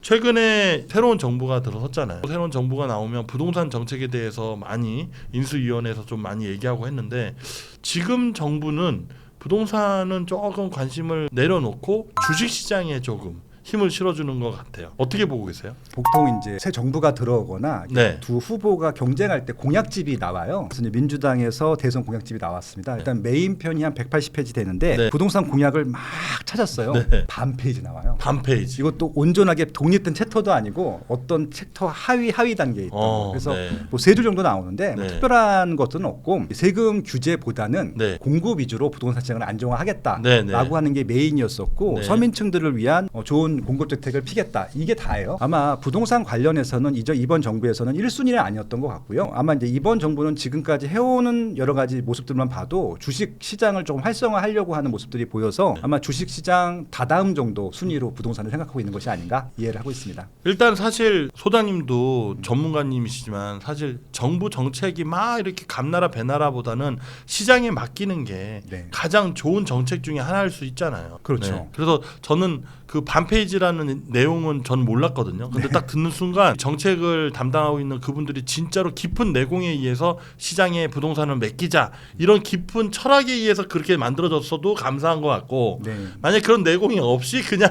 최근에 새로운 정부가 들어섰잖아요. 새로운 정부가 나오면 부동산 정책에 대해서 많이 인수위원회에서 좀 많이 얘기하고 했는데 지금 정부는 부동산은 조금 관심을 내려놓고 주식시장에 조금 힘을 실어주는 것 같아요. 어떻게 보고 계세요? 보통 이제 새 정부가 들어오거나 네. 두 후보가 경쟁할 때 공약집이 나와요. 그래서 이제 민주당에서 대선 공약집이 나왔습니다. 일단 메인 편이 한 180페이지 되는데 네. 부동산 공약을 막 찾았어요. 네. 반 페이지 나와요. 반 페이지. 이것도 온전하게 독립된 챕터도 아니고 어떤 챕터 하위 단계에 있던 그래서 네. 뭐 세 줄 정도 나오는데 뭐 네. 특별한 것은 없고 세금 규제보다는 네. 공급 위주로 부동산 시장을 안정화하겠다라고 네, 네. 하는 게 메인이었었고 네. 서민층들을 위한 좋은 공급주택을 피겠다 이게 다예요. 아마 부동산 관련해서는 이번 정부에서는 1순위는 아니었던 것 같고요. 아마 이제 이번 정부는 지금까지 해오는 여러 가지 모습들만 봐도 주식 시장을 조금 활성화하려고 하는 모습들이 보여서 아마 주식 시장 다다음 정도 순위로 부동산을 생각하고 있는 것이 아닌가 이해를 하고 있습니다. 일단 사실 소장님도 전문가님이시지만 사실 정부 정책이 막 이렇게 감나라 배나라보다는 시장에 맡기는 게 네. 가장 좋은 정책 중에 하나일 수 있잖아요. 그렇죠. 그래서 저는 그 반 페이지라는 내용은 전 몰랐거든요. 근데 딱 듣는 순간 정책을 담당하고 있는 그분들이 진짜로 깊은 내공에 의해서 시장에 부동산을 맡기자 이런 깊은 철학에 의해서 그렇게 만들어졌어도 감사한 것 같고 네. 만약 그런 내공이 없이 그냥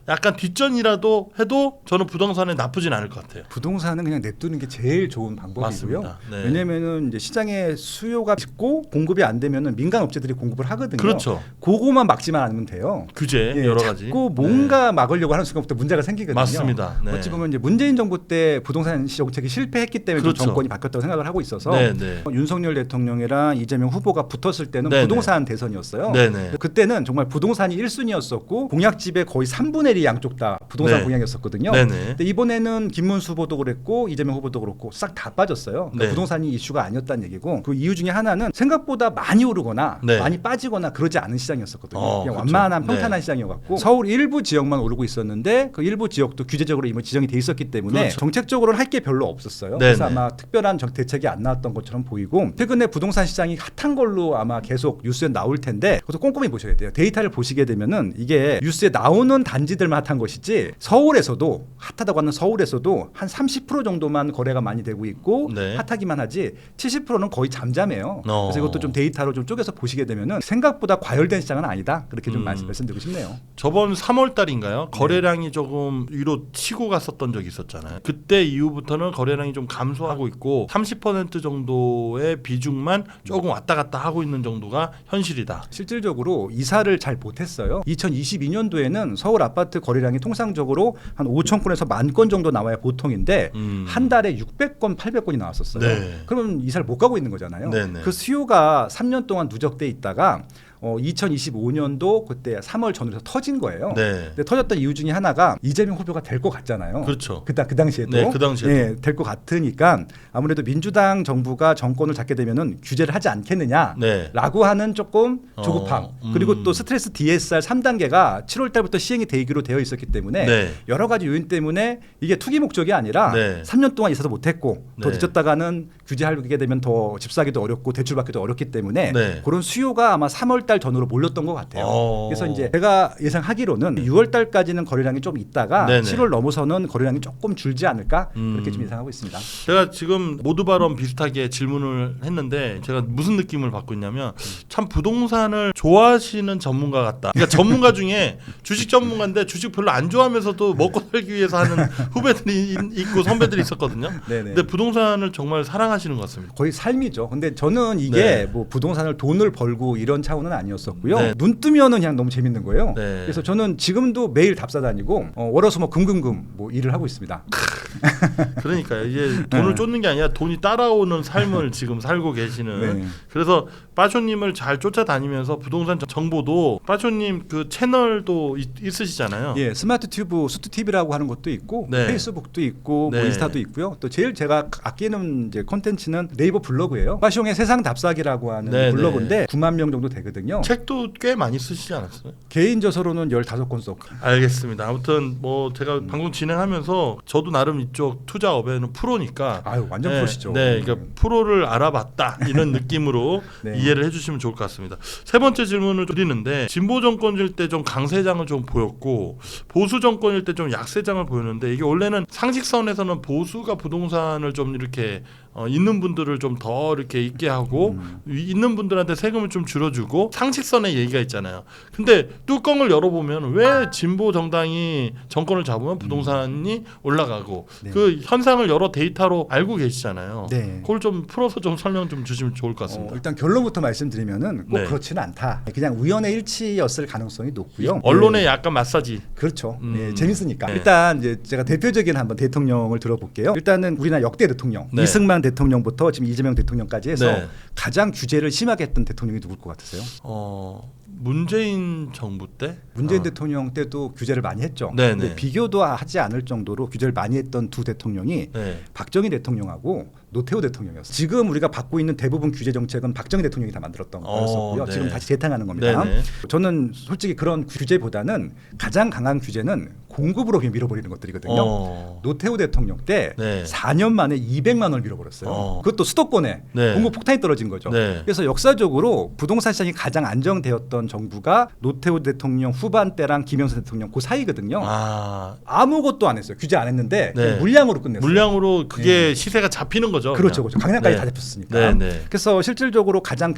약간 뒷전이라도 해도 저는 부동산에 나쁘진 않을 것 같아요. 부동산은 그냥 냅두는 게 제일 좋은 방법이고요. 맞습니다. 네. 왜냐면은 이제 시장에 수요가 있고 공급이 안 되면은 민간 업체들이 공급을 하거든요. 그렇죠. 그거만 막지만 않으면 돼요. 규제 예, 여러 가지. 자꾸 뭔가 막으려고 하는 순간부터 문제가 생기거든요. 맞습니다. 네. 어찌 보면 이제 문재인 정부 때 부동산 정책이 실패했기 때문에 좀 그렇죠. 정권이 바뀌었다고 생각을 하고 있어서 네, 네. 윤석열 대통령이랑 이재명 후보가 붙었을 때는 네, 부동산 대선이었어요. 네, 네. 그때는 정말 부동산이 1순위였었고 공약집의 거의 3분의 1이 양쪽 다 부동산 네. 공약이었었거든요. 네, 네. 근데 이번에는 김문수 후보도 그랬고 이재명 후보도 그렇고 싹 다 빠졌어요. 그러니까 네. 부동산이 이슈가 아니었다는 얘기고 그 이유 중에 하나는 생각보다 많이 오르거나 네. 많이 빠지거나 그러지 않은 시장이었었거든요. 그냥 그렇죠. 완만한 평탄한 네. 시장이어갖고 서울 일부 지역만 오르고 있었는데 그 일부 지역도 규제적으로 이미 지정이 돼 있었기 때문에 그렇죠. 정책적으로는 할 게 별로 없었어요. 네, 그래서 네. 아마 특별한 대책이 안 나왔던 것처럼 보이고 최근에 부동산 시장이 핫한 걸로 아마 계속 뉴스에 나올 텐데 그것도 꼼꼼히 보셔야 돼요. 데이터를 보시게 되면은 이게 뉴스에 나오는 단지들만 핫한 것이지 서울에서도 핫하다고 하는 서울에서도 한 30% 정도만 거래가 많이 되고 있고 네. 핫하기만 하지 70%는 거의 잠잠해요. 그래서 이것도 좀 데이터로 좀 쪼개서 보시게 되면은 생각보다 과열된 시장은 아니다. 그렇게 좀 말씀드리고 싶네요. 저번 3월 달인가요? 거래량이 조금 위로 치고 갔었던 적이 있었잖아요. 그때 이후부터는 거래량이 좀 감소하고 있고 30% 정도의 비중만 조금 왔다 갔다 하고 있는 정도가 현실이다. 실질적으로 이사를 잘 못했어요. 2022년도에는 서울 아파트 거래량이 통상적으로 한 5천 건에서 1만 건 정도 나와야 보통인데 한 달에 600건, 800건이 나왔었어요. 네. 그러면 이사를 못 가고 있는 거잖아요. 네네. 그 수요가 3년 동안 누적돼 있다가 2025년도 그때 3월 전후에서 터진 거예요. 네. 근데 터졌던 이유 중에 하나가 이재명 후보가 될 것 같잖아요. 그렇죠. 그 당시에도. 네, 그 당시에도. 예, 될 것 같으니까 아무래도 민주당 정부가 정권을 잡게 되면은 규제를 하지 않겠느냐라고 네. 하는 조금 조급함. 그리고 또 스트레스 DSR 3단계가 7월 달부터 시행이 되기로 되어 있었기 때문에 네. 여러 가지 요인 때문에 이게 투기 목적이 아니라 네. 3년 동안 있어서 못했고 더 네. 늦었다가는 규제하게 되면 더 집사기도 어렵고 대출받기도 어렵기 때문에 네. 그런 수요가 아마 3월 달 전후로 몰렸던 것 같아요. 그래서 이제 제가 예상하기로는 6월 달까지는 거래량이 좀 있다가 네네. 7월 넘어서는 거래량이 조금 줄지 않을까 그렇게 좀 예상하고 있습니다. 제가 지금 모두 발언 비슷하게 질문을 했는데 제가 무슨 느낌을 받고 있냐면 참 부동산을 좋아하시는 전문가 같다. 그러니까 전문가 중에 주식 전문가인데 주식 별로 안 좋아하면서도 먹고 살기 위해서 하는 후배들이 있고 선배들이 있었거든요. 네네. 근데 부동산을 정말 사랑하시는 것 같습니다. 거의 삶이죠. 근데 저는 이게 네. 뭐 부동산을 돈을 벌고 이런 차원은 아니었었고요. 네. 눈 뜨면은 그냥 너무 재밌는 거예요. 네. 그래서 저는 지금도 매일 답사 다니고 월화수목 금금금 뭐 일을 하고 있습니다. 그러니까 이게 돈을 쫓는 게 아니라 돈이 따라오는 삶을 지금 살고 계시는. 네. 그래서 빠쇼님을 잘 쫓아다니면서 부동산 정보도 빠쇼님 그 채널도 있으시잖아요. 예, 스마트 튜브, 수트 TV라고 하는 것도 있고 네. 페이스북도 있고 네. 뭐 인스타도 있고요. 또 제일 제가 아끼는 이제 콘텐츠는 네이버 블로그예요. 빠숑의 세상 답사기라고 하는 네, 블로그인데 9만 명 정도 되거든요. 책도 꽤 많이 쓰시지 않았어요? 개인 저서로는 15권 썼고. 알겠습니다. 아무튼 뭐 제가 방송 진행하면서 저도 나름 이쪽 투자업에는 프로니까 아유, 완전 프로시죠. 네, 그러니까 프로를 알아봤다 이런 느낌으로 네. 이해를 해주시면 좋을 것 같습니다. 세 번째 질문을 드리는데 진보 정권일 때 좀 강세장을 좀 보였고 보수 정권일 때 좀 약세장을 보였는데 이게 원래는 상식선에서는 보수가 부동산을 좀 이렇게 있는 분들을 좀 더 이렇게 있게 하고 있는 분들한테 세금을 좀 줄여주고 상식선의 얘기가 있잖아요. 근데 뚜껑을 열어보면 왜 진보 정당이 정권을 잡으면 부동산이 올라가고 네. 그 현상을 여러 데이터로 알고 계시잖아요. 네. 그걸 좀 풀어서 좀 설명 좀 주시면 좋을 것 같습니다. 일단 결론부터 말씀드리면은 꼭 네. 그렇지는 않다. 그냥 우연의 일치였을 가능성이 높고요. 언론의 네. 약간 마사지. 그렇죠. 네, 재밌으니까. 네. 일단 이제 제가 대표적인 한번 대통령을 들어볼게요. 일단은 우리나라 역대 대통령 네. 이승만 대통령부터 지금 이재명 대통령까지 해서 네. 가장 규제를 심하게 했던 대통령이 누굴 것 같으세요? 문재인 정부 때? 문재인 대통령 때도 규제를 많이 했죠. 네네. 근데 비교도 하지 않을 정도로 규제를 많이 했던 두 대통령이 네. 박정희 대통령하고 노태우 대통령이었어요. 지금 우리가 받고 있는 대부분 규제 정책은 박정희 대통령이 다 만들었던 거였었고요. 네. 지금 다시 재탕하는 겁니다. 네네. 저는 솔직히 그런 규제보다는 가장 강한 규제는 공급으로 밀어버리는 것들이거든요. 노태우 대통령 때 네. 4년 만에 200만 원을 밀어버렸어요. 그것도 수도권에 네. 공급 폭탄이 떨어진 거죠. 네. 그래서 역사적으로 부동산 시장이 가장 안정되었던 정부가 노태우 대통령 후반 때랑 김영삼 대통령 그 사이거든요. 아무것도 안 했어요. 규제 안 했는데 네. 그냥 물량으로 끝냈어요. 물량으로 그게 시세가 잡히는 거죠. 그렇죠, 그냥. 그렇죠. 강남까지 네. 다 잡혔으니까. 네, 네. 그래서 실질적으로 가장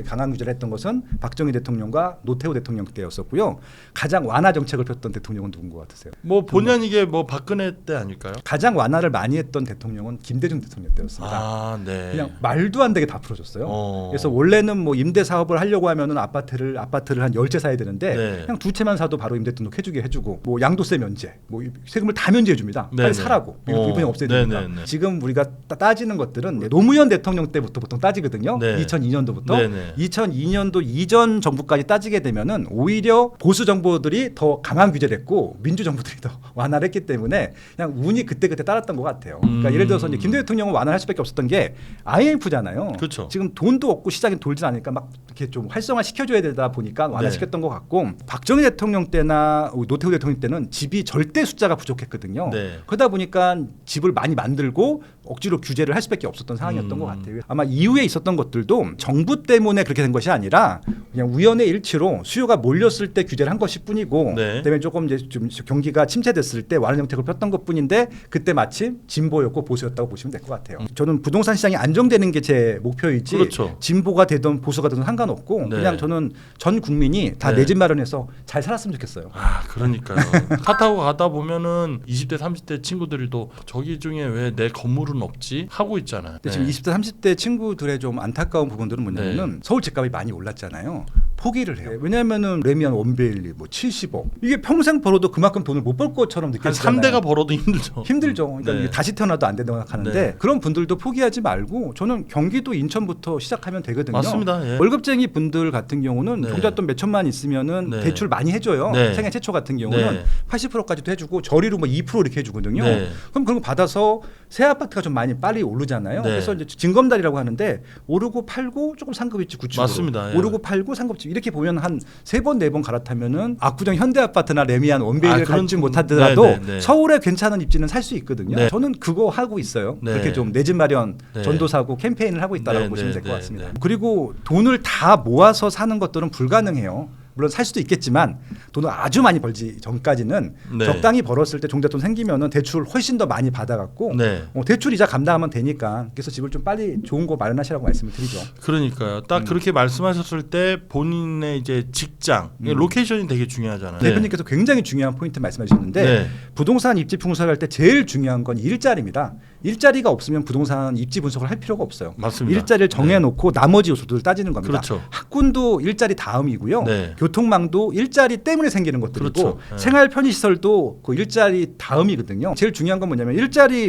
강한 규제를 했던 것은 박정희 대통령과 노태우 대통령 때였었고요. 가장 완화 정책을 폈던 대통령은 누군 것 같으세요? 뭐 본의 아니게 뭐 박근혜 때 아닐까요? 가장 완화를 많이 했던 대통령은 김대중 대통령 때였습니다. 네. 그냥 말도 안 되게 다 풀어줬어요. 그래서 원래는 뭐 임대 사업을 하려고 하면은 아파트를 한 10채 사야 되는데 네. 그냥 2채만 사도 바로 임대 등록 해주고 뭐 양도세 면제, 뭐 세금을 다 면제해 줍니다. 네, 빨리 네. 사라고. 이번에 없애야 네, 됩니다. 네, 네. 지금 우리가 따지는 것들은 노무현 대통령 때부터 보통 따지거든요. 네. 2002년도부터 네, 네. 2002년도 이전 정부까지 따지게 되면은 오히려 보수 정부들이 더 강한 규제를 했고 민주 정부들이 더 완화를 했기 때문에 그냥 운이 그때그때 따랐던 것 같아요. 그러니까 예를 들어서 이제 김 대통령은 완화할 수밖에 없었던 게 IMF잖아요. 그렇죠. 지금 돈도 없고 시장이 돌지 않으니까 막 이렇게 좀 활성화 시켜줘야 되다 보니까 완화시켰던 것 같고 박정희 대통령 때나 노태우 대통령 때는 집이 절대 숫자가 부족했거든요. 네. 그러다 보니까 집을 많이 만들고 억지로 규제를 할 수밖에 없었던 상황이었던 것 같아요. 아마 이후에 있었던 것들도 정부 때문에 그렇게 된 것이 아니라 그냥 우연의 일치로 수요가 몰렸을 때 규제를 한 것일 뿐이고 네. 그다음에 조금 이제 좀 경기가 침체됐을 때 완화 정책을 폈던 것뿐인데 그때 마침 진보였고 보수였다고 보시면 될 것 같아요. 저는 부동산 시장이 안정되는 게 제 목표이지 그렇죠. 진보가 되든 보수가 되든 상관없고 네. 그냥 저는 전 국민이 다 네. 내 집 마련해서 잘 살았으면 좋겠어요. 그러니까요. 차 타고 가다 보면은 20대 30대 친구들도 저기 중에 왜 내 건물은 없지 하고 있잖아요. 근데 지금 20대 30대 친구들의 좀 안타까운 부분들은 뭐냐면은 네. 서울 집값이 많이 올랐잖아요. 포기를 해요. 왜냐하면은 레미안 원베일리 뭐 70억 이게 평생 벌어도 그만큼 돈을 못 벌 것처럼 한 느껴지잖아요. 3대가 벌어도 힘들죠. 힘들죠. 그러니까 네. 이게 다시 태어나도 안 된다고 생각하는데 네. 그런 분들도 포기하지 말고 저는 경기도 인천부터 시작하면 되거든요. 맞습니다. 예. 월급쟁이 분들 같은 경우는 네. 종잣돈 몇 천만 있으면은 네. 대출 많이 해줘요. 네. 생애 최초 같은 경우는 네. 80%까지도 해주고 저리로 뭐 2% 이렇게 해주거든요. 네. 그럼 그런 거 받아서 새 아파트가 좀 많이 빨리 오르잖아요. 네. 그래서 이제 징검다리라고 하는데 오르고 팔고 조금 상급입지 구축으로 맞습니다. 예. 오르고 팔고 상급집 이렇게 보면 한 3번 4번 갈아타면은 압구정 현대아파트나 레미안 원베일을 그런- 갖지 못하더라도 네, 네, 네. 서울에 괜찮은 입지는 살 수 있거든요. 네. 저는 그거 하고 있어요. 네. 그렇게 좀 내 집 마련 네. 전도사고 캠페인을 하고 있다라고 네, 보시면 네, 될 것 네, 같습니다. 네. 그리고 돈을 다 모아서 사는 것들은 불가능해요. 물론 살 수도 있겠지만 돈을 아주 많이 벌지 전까지는 네. 적당히 벌었을 때 종잣돈 생기면은 대출 훨씬 더 많이 받아갖고 네. 대출 이자 감당하면 되니까 그래서 집을 좀 빨리 좋은 거 마련하시라고 말씀을 드리죠. 그러니까요. 딱 그렇게 말씀하셨을 때 본인의 이제 직장, 로케이션이 되게 중요하잖아요. 대표님께서 굉장히 중요한 포인트 말씀하셨는데 네. 부동산 입지 분석을 할 때 제일 중요한 건 일자리입니다. 일자리가 없으면 부동산 입지 분석을 할 필요가 없어요. 맞습니다. 일자리를 정해놓고 나머지 요소들을 따지는 겁니다. 그렇죠. 학군도 일자리 다음이고요. 네. 교통망도 일자리 때문에 생기는 것들이고 그렇죠. 네. 생활 편의시설도 그 일자리 다음이거든요. 제일 중요한 건 뭐냐면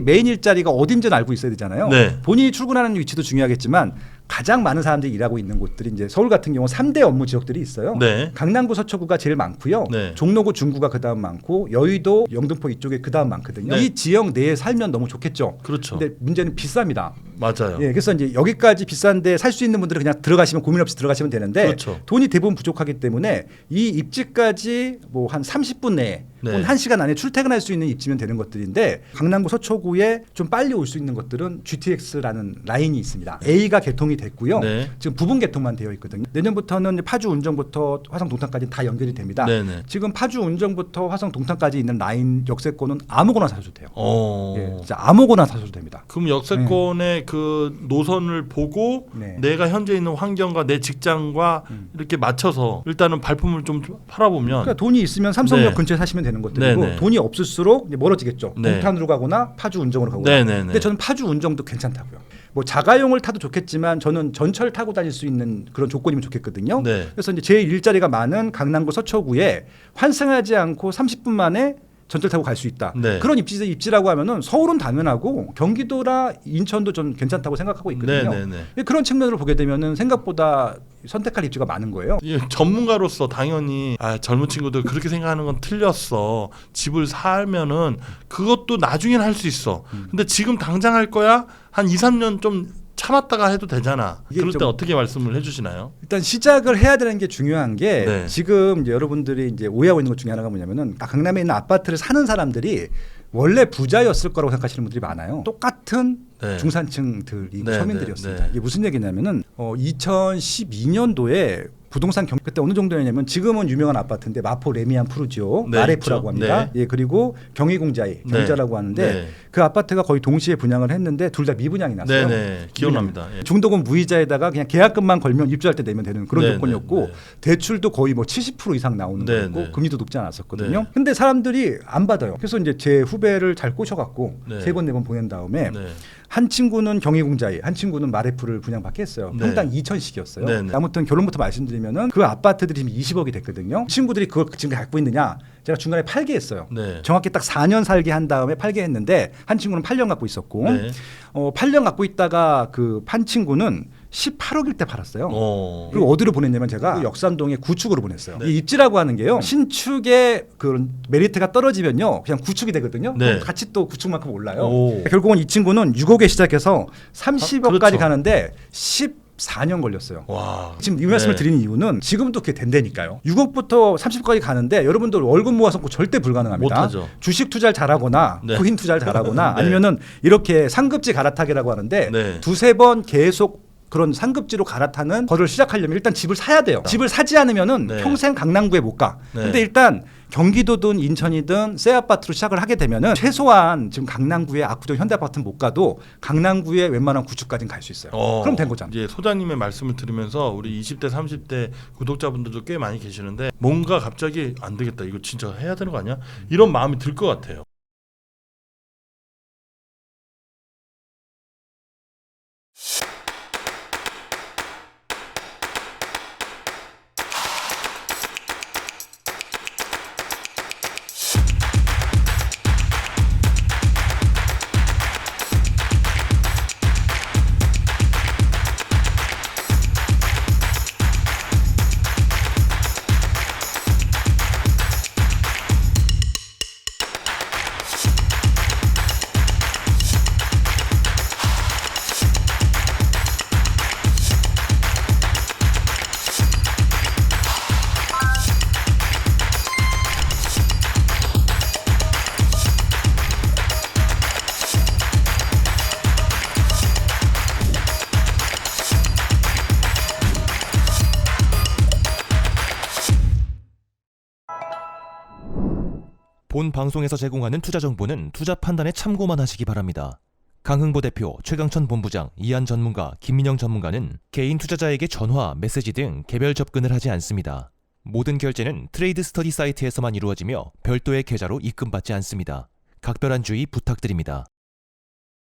메인 일자리가 어딘지는 알고 있어야 되잖아요. 네. 본인이 출근하는 위치도 중요하겠지만 가장 많은 사람들이 일하고 있는 곳들이 이제 서울 같은 경우 3대 업무 지역들이 있어요. 네. 강남구 서초구가 제일 많고요. 네. 종로구 중구가 그다음 많고 여의도 영등포 이쪽에 그다음 많거든요. 네. 이 지역 내에 살면 너무 좋겠죠. 그렇죠. 근데 문제는 비쌉니다. 맞아요. 예, 그래서 이제 여기까지 비싼데 살 수 있는 분들은 그냥 들어가시면 고민 없이 들어가시면 되는데 그렇죠. 돈이 대부분 부족하기 때문에 이 입지까지 뭐 한 30분 내에 네. 혹은 1시간 안에 출퇴근할 수 있는 입지면 되는 것들인데 강남구 서초구에 좀 빨리 올 수 있는 것들은 GTX라는 라인이 있습니다. A가 개통이 됐고요. 네. 지금 부분 개통만 되어 있거든요. 내년부터는 이제 파주 운정부터 화성 동탄까지 다 연결이 됩니다. 네네. 지금 파주 운정부터 화성 동탄까지 있는 라인 역세권은 아무거나 사셔도 돼요. 어. 진짜 아무거나 사셔도 됩니다. 그럼 역세권의 그 노선을 보고 네. 내가 현재 있는 환경과 내 직장과 이렇게 맞춰서 일단은 발품을 좀 팔아보면 그러니까 돈이 있으면 삼성역 네. 근처에 사시면 되는 것들이고 네네. 돈이 없을수록 이제 멀어지겠죠. 네. 동탄으로 가거나 파주 운정으로 가거나. 네네네. 근데 저는 파주 운정도 괜찮다고요. 뭐 자가용을 타도 좋겠지만 저는 전철 타고 다닐 수 있는 그런 조건이면 좋겠거든요. 네. 그래서 이제 제 일자리가 많은 강남구 서초구에 환승하지 않고 30분 만에 전철 타고 갈 수 있다. 네. 그런 입지라고 하면은 서울은 당연하고 경기도라 인천도 좀 괜찮다고 생각하고 있거든요. 네네네. 그런 측면으로 보게 되면은 생각보다 선택할 입지가 많은 거예요. 이 전문가로서 당연히 젊은 친구들 그렇게 생각하는 건 틀렸어. 집을 살면은 그것도 나중엔 할 수 있어. 근데 지금 당장 할 거야? 한 2, 3년 좀 참았다가 해도 되잖아. 이게 그럴 때 좀- 어떻게 말씀을 해주시나요? 일단 시작을 해야 되는 게 중요한 게 네. 지금 이제 여러분들이 이제 오해하고 있는 것 중에 하나가 뭐냐면은 강남에 있는 아파트를 사는 사람들이 원래 부자였을 거라고 생각하시는 분들이 많아요. 똑같은 네. 중산층들이 네, 서민들이었습니다. 네, 네. 이게 무슨 얘기냐면은 2012년도에 부동산 그때 어느 정도였냐면 지금은 유명한 아파트인데 마포 레미안 푸르지오 네, 마레프라고 있죠. 합니다. 네. 예, 그리고 경희공자이 경자라고 하는데 네. 그 아파트가 거의 동시에 분양을 했는데 둘 다 미분양이 났어요. 네네. 기억납니다. 예. 중도금 무이자에다가 그냥 계약금만 걸면 입주할 때 내면 되는 그런 네, 조건이었고 네, 네. 대출도 거의 뭐 70% 이상 나오는 네, 거였고 네. 금리도 높지 않았었거든요. 네. 근데 사람들이 안 받아요. 그래서 이제 제 후배를 잘 꼬셔갖고 네. 3번 4번 보낸 다음에 네. 한 친구는 경희공자에 한 친구는 마레프를 분양받게 했어요. 네. 평당 2천씩이었어요. 네, 네. 아무튼 결론부터 말씀드리면은 그 아파트들이 지금 20억이 됐거든요. 친구들이 그걸 지금 갖고 있느냐? 제가 중간에 팔게 했어요. 네. 정확히 딱 4년 살게 한 다음에 팔게 했는데 한 친구는 8년 갖고 있었고 네. 8년 갖고 있다가 그 판 친구는 18억일 때 팔았어요. 그리고 어디로 보냈냐면 제가 그 역삼동의 구축으로 보냈어요. 네. 이 입지라고 하는 게요. 신축의 그 메리트가 떨어지면요. 그냥 구축이 되거든요. 네. 그럼 같이 또 구축만큼 올라요. 오. 결국은 이 친구는 6억에 시작해서 30억까지 그렇죠. 가는데 14년 걸렸어요. 와. 지금 이 말씀을 네. 드리는 이유는 지금도 그게 된다니까요. 6억부터 30억까지 가는데 여러분들 월급 모아서 절대 불가능합니다. 못하죠. 주식 투자를 잘하거나 네. 코인 투자를 잘하거나 네. 아니면은 이렇게 상급지 갈아타기라고 하는데 네. 두세 번 계속 그런 상급지로 갈아타는 거를 시작하려면 일단 집을 사야 돼요. 집을 사지 않으면은 네. 평생 강남구에 못 가. 네. 근데 일단 경기도든 인천이든 새 아파트로 시작을 하게 되면은 최소한 지금 강남구의 압구정 현대아파트는 못 가도 강남구의 웬만한 구축까지는 갈 수 있어요. 그럼 된 거잖아요. 이제 소장님의 말씀을 들으면서 우리 20대 30대 구독자분들도 꽤 많이 계시는데 뭔가 갑자기 안 되겠다. 이거 진짜 해야 되는 거 아니야? 이런 마음이 들 것 같아요. 본 방송에서 제공하는 투자 정보는 투자 판단에 참고만 하시기 바랍니다. 강흥보 대표, 최강천 본부장, 이한 전문가, 김민영 전문가는 개인 투자자에게 전화, 메시지 등 개별 접근을 하지 않습니다. 모든 결제는 트레이드 스터디 사이트에서만 이루어지며 별도의 계좌로 입금받지 않습니다. 각별한 주의 부탁드립니다.